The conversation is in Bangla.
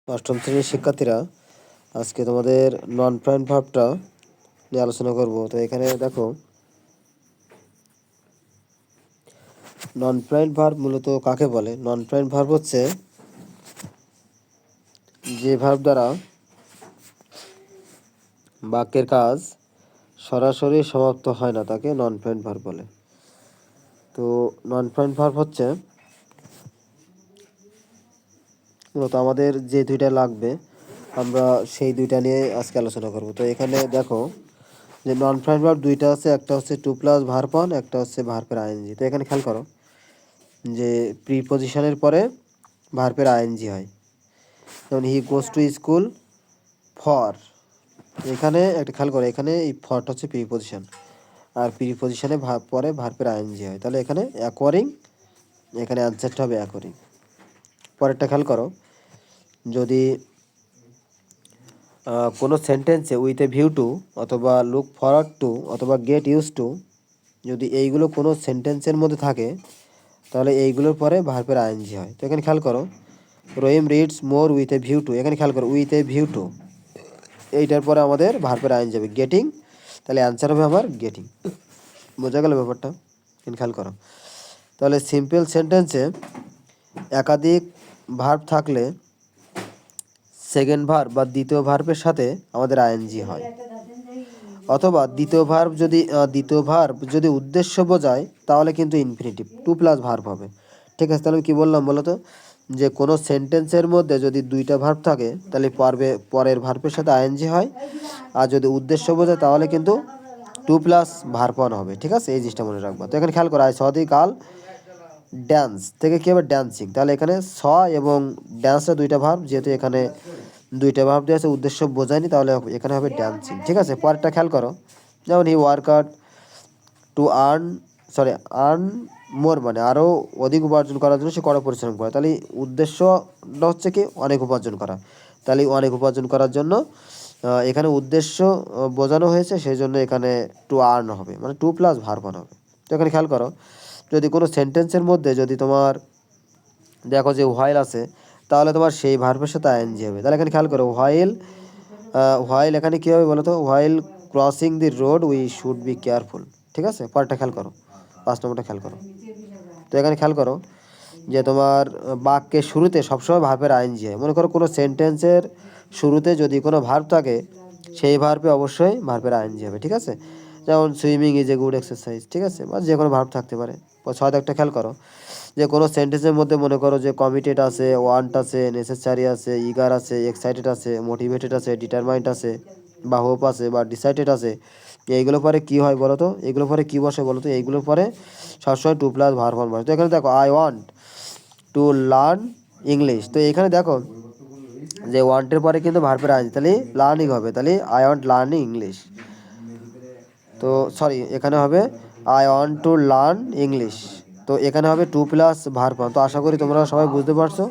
অষ্টম শ্রেণীর শিক্ষার্থীরা, আজকে তোমাদের নন প্রাইম ভার্বটা নিয়ে আলোচনা করব। তো এখানে দেখো, নন প্রাইম ভার্ব মূলত কাকে বলে? নন প্রাইম ভার্ব হচ্ছে যে ভার্ব দ্বারা বাক্যের কাজ সরাসরি সমাপ্ত হয় না, তাকে নন প্রাইম ভার্ব বলে। তো নন প্রাইম ভার্ব হচ্ছে মূলত আমাদের যে দুইটা লাগবে, আমরা সেই দুইটা নিয়ে আজকে আলোচনা করব। তো এখানে দেখো যে নন প্রাইম ভার্ব দুইটা আছে, একটা হচ্ছে টু প্লাস ভার্ব অন, একটা হচ্ছে ভার্বের আইএনজি। তো এখানে খেয়াল করো যে প্রিপজিশনের পরে ভার্বের আইএনজি হয়। যেমন হি গোজ টু স্কুল ফর, এখানে একটা খেয়াল করো, এখানে এই ফরটা হচ্ছে প্রিপজিশন, আর প্রিপজিশনে পরে ভার্বের আইএনজি হয়। তাহলে এখানে অ্যাকোয়ারিং, এখানে অ্যান্সারটা হবে অ্যাকোয়ারিং। পরেরটা খেয়াল করো, যদি কোনো সেন্টেন্সে উইথ এ ভিউ টু অথবা লুক ফরওয়ার্ড টু অথবা গেট ইউজ টু, যদি এইগুলো কোনো সেন্টেন্সের মধ্যে থাকে তাহলে এইগুলোর পরে ভার্বের আইএনজি হয়। তো এখানে খেয়াল করো, Rahim reads more with a view to, এখানে খেয়াল করো উইথ এ ভিউ টু, এইটার পরে আমাদের ভার্বের আইএনজি হবে গেটিং, তাহলে অ্যান্সার হবে আমার গেটিং। বোঝা গেল ব্যাপারটা? এখানে খেয়াল করো। তাহলে সিম্পল সেন্টেন্সে একাধিক ভার্ব থাকলে সেকেন্ড ভার্ব বা দ্বিতীয় ভার্বের সাথে আমাদের আইএনজি হয়, অথবা দ্বিতীয় ভার্ব যদি উদ্দেশ্য বোঝায় তাহলে কিন্তু ইনফিনিটিভ টু প্লাস ভার্ব হবে। ঠিক আছে, তাহলে কি বললাম বলো তো, যে কোনো সেন্টেন্সের মধ্যে যদি দুইটা ভার্ব থাকে তাহলে পরের ভার্বের সাথে আইএনজি হয়, আর যদি উদ্দেশ্য বোঝায় তাহলে কিন্তু টু প্লাস ভার্ব অন হবে। ঠিক আছে, এই জিনিসটা মনে রাখবো। তো এখানে খেয়াল করো, I saw the girl dance থেকে কী হবে ড্যান্সিং, তাহলে এখানে স এবং ড্যান্সটা দুইটা ভার্ব, যেহেতু এখানে দুইটা ভার্ব দিয়ে আছে, উদ্দেশ্য বোঝায়নি, তাহলে এখানে হবে ড্যান্সিং। ঠিক আছে, পরেরটা খেয়াল করো, যেমন he work hard to earn মোর, মানে আরও অধিক উপার্জন করার জন্য সে কড়া পরিশ্রম করে। তাহলে উদ্দেশ্যটা হচ্ছে কি অনেক উপার্জন করা, তাহলে অনেক উপার্জন করার জন্য এখানে উদ্দেশ্য বোঝানো হয়েছে, সেই জন্য এখানে টু আর্ন হবে, মানে টু প্লাস ভার্ব অন হবে। তো এখানে খেয়াল করো, যদি কোনো সেন্টেন্সের মধ্যে যদি তোমার দেখো যে হোয়াইল আছে, তাহলে তোমার সেই ভার্বের সাথে আইএনজি হবে। তাহলে এখানে খেয়াল করো, হোয়াইল এখানে কী হবে বলো তো, while crossing the road we should be careful. ঠিক আছে, পরেরটা খেয়াল করো, 5 নম্বরটা খেয়াল করো। তো এখানে খেয়াল করো যে তোমার বাক্যের শুরুতে সবসময় ভার্বের আইএনজি হয়। মনে করো কোনো সেন্টেন্সের শুরুতে যদি কোনো ভার্ব থাকে, সেই ভার্বে অবশ্যই ভার্বের আইএনজি হবে। ঠিক আছে, যেমন swimming is a good exercise. ঠিক আছে, বা যে কোনো ভার্ব থাকতে পারে। 6 একটা খেয়াল করো, যে কোনো সেন্টেন্সের মধ্যে মনে করো যে কমিটেড আছে, ওয়ান্ট আছে, নেসেসারি আছে, ইগার আছে, এক্সাইটেড আছে, মোটিভেটেড আছে, ডিটারমাইন্ড আছে, বা হোপ আছে, বা ডিসাইডেড আছে, এইগুলো পরে কি হয় বলো তো, এইগুলো পরে কি বসে বলো তো, এইগুলোর পরে সবসময় টু প্লাস ভার্ব অন বসে। তো এখানে দেখো I want to learn English, তো এখানে দেখো যে ওয়ান্টের পরে কিন্তু ভার্বের আইনজি, তাহলে লার্নিং হবে, তাহলে আই ওয়ান্ট লার্নিং ইংলিশ। তো সরি, এখানে হবে I want to learn English, তো এখানে হবে টু প্লাস ভার্ব অন। তো আশা করি তোমরা সবাই বুঝতে পারছো।